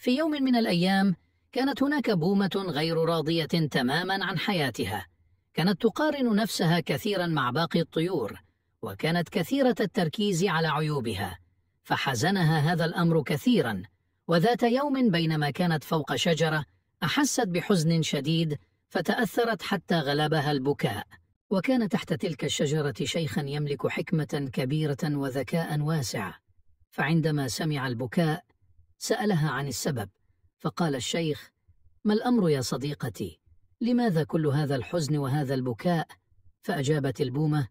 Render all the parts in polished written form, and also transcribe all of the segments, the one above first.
في يوم من الأيام كانت هناك بومة غير راضية تماما عن حياتها. كانت تقارن نفسها كثيرا مع باقي الطيور، وكانت كثيرة التركيز على عيوبها، فحزنها هذا الأمر كثيرا. وذات يوم بينما كانت فوق شجرة أحست بحزن شديد، فتأثرت حتى غلبها البكاء. وكان تحت تلك الشجرة شيخا يملك حكمة كبيرة وذكاء واسع، فعندما سمع البكاء سألها عن السبب، فقال الشيخ: ما الأمر يا صديقتي؟ لماذا كل هذا الحزن وهذا البكاء؟ فأجابت البومة: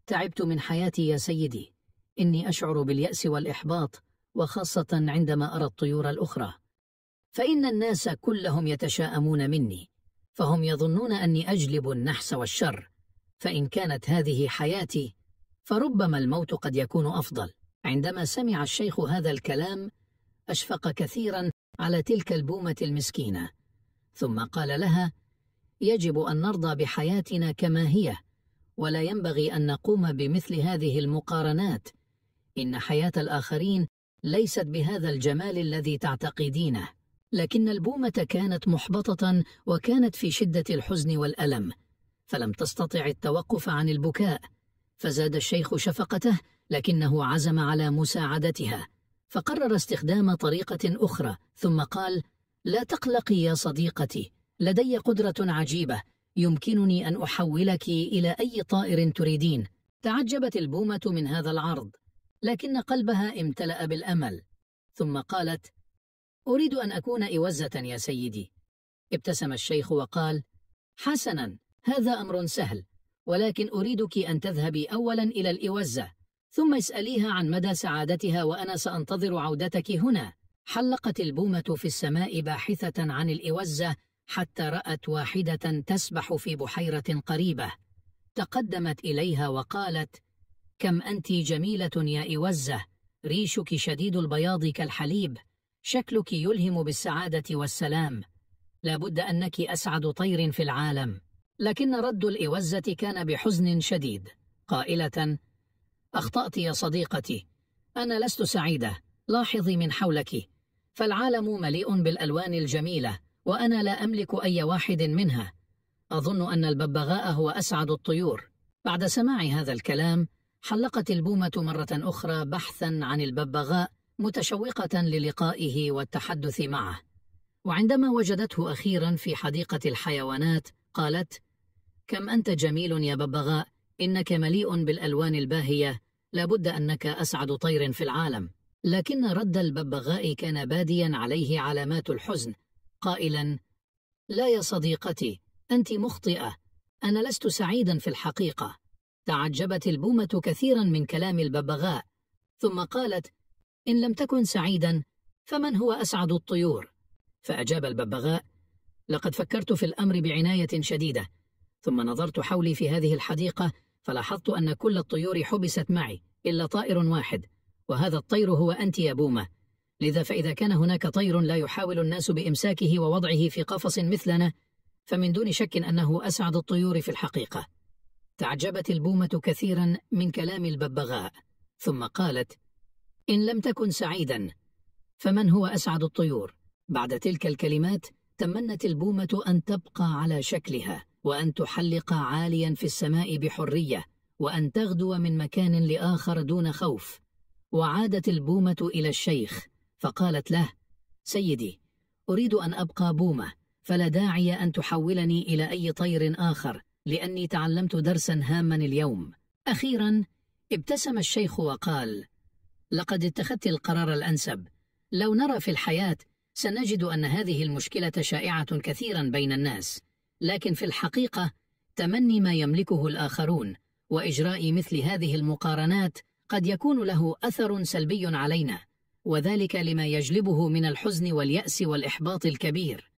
تعبت من حياتي يا سيدي، إني أشعر باليأس والإحباط، وخاصة عندما أرى الطيور الأخرى، فإن الناس كلهم يتشاءمون مني، فهم يظنون أني أجلب النحس والشر، فإن كانت هذه حياتي فربما الموت قد يكون أفضل. عندما سمع الشيخ هذا الكلام أشفق كثيرا على تلك البومة المسكينة، ثم قال لها: يجب أن نرضى بحياتنا كما هي، ولا ينبغي أن نقوم بمثل هذه المقارنات. إن حياة الآخرين ليست بهذا الجمال الذي تعتقدينه. لكن البومة كانت محبطة وكانت في شدة الحزن والألم، فلم تستطع التوقف عن البكاء. فزاد الشيخ شفقته، لكنه عزم على مساعدتها، فقرر استخدام طريقة أخرى، ثم قال: لا تقلقي يا صديقتي، لدي قدرة عجيبة يمكنني أن أحولك إلى أي طائر تريدين. تعجبت البومة من هذا العرض، لكن قلبها امتلأ بالأمل، ثم قالت: أريد أن أكون إوزة يا سيدي. ابتسم الشيخ وقال: حسنا، هذا أمر سهل، ولكن أريدك أن تذهبي أولا إلى الإوزة، ثم اسأليها عن مدى سعادتها، وأنا سأنتظر عودتك هنا. حلقت البومة في السماء باحثة عن الإوزة حتى رأت واحدة تسبح في بحيرة قريبة. تقدمت إليها وقالت: كم أنت جميلة يا إوزة، ريشك شديد البياض كالحليب، شكلك يلهم بالسعادة والسلام، لابد أنك أسعد طير في العالم. لكن رد الإوزة كان بحزن شديد، قائلة: أخطأت يا صديقتي، أنا لست سعيدة، لاحظي من حولك، فالعالم مليء بالألوان الجميلة، وأنا لا أملك أي واحد منها. أظن أن الببغاء هو أسعد الطيور. بعد سماع هذا الكلام حلقت البومة مرة أخرى بحثا عن الببغاء، متشوقة للقائه والتحدث معه. وعندما وجدته أخيرا في حديقة الحيوانات قالت: كم أنت جميل يا ببغاء، إنك مليء بالألوان الباهية، لابد أنك أسعد طير في العالم. لكن رد الببغاء كان باديا عليه علامات الحزن، قائلا: لا يا صديقتي، أنت مخطئة، أنا لست سعيدا في الحقيقة. تعجبت البومة كثيرا من كلام الببغاء، ثم قالت: إن لم تكن سعيدا فمن هو أسعد الطيور؟ فأجاب الببغاء: لقد فكرت في الأمر بعناية شديدة، ثم نظرت حولي في هذه الحديقة فلاحظت أن كل الطيور حبست معي إلا طائر واحد، وهذا الطير هو أنت يا بومة. لذا فإذا كان هناك طير لا يحاول الناس بإمساكه ووضعه في قفص مثلنا، فمن دون شك أنه أسعد الطيور في الحقيقة. تعجبت البومة كثيرا من كلام الببغاء، ثم قالت: إن لم تكن سعيدا فمن هو أسعد الطيور؟ بعد تلك الكلمات تمنت البومة أن تبقى على شكلها، وأن تحلق عاليا في السماء بحرية، وأن تغدو من مكان لآخر دون خوف. وعادت البومة إلى الشيخ فقالت له: سيدي، أريد أن أبقى بومة، فلا داعي أن تحولني إلى أي طير آخر، لأني تعلمت درسا هاما اليوم. أخيرا ابتسم الشيخ وقال: لقد اتخذت القرار الأنسب. لو نرى في الحياة سنجد أن هذه المشكلة شائعة كثيرا بين الناس، لكن في الحقيقة تمني ما يملكه الآخرون وإجراء مثل هذه المقارنات قد يكون له أثر سلبي علينا، وذلك لما يجلبه من الحزن واليأس والإحباط الكبير.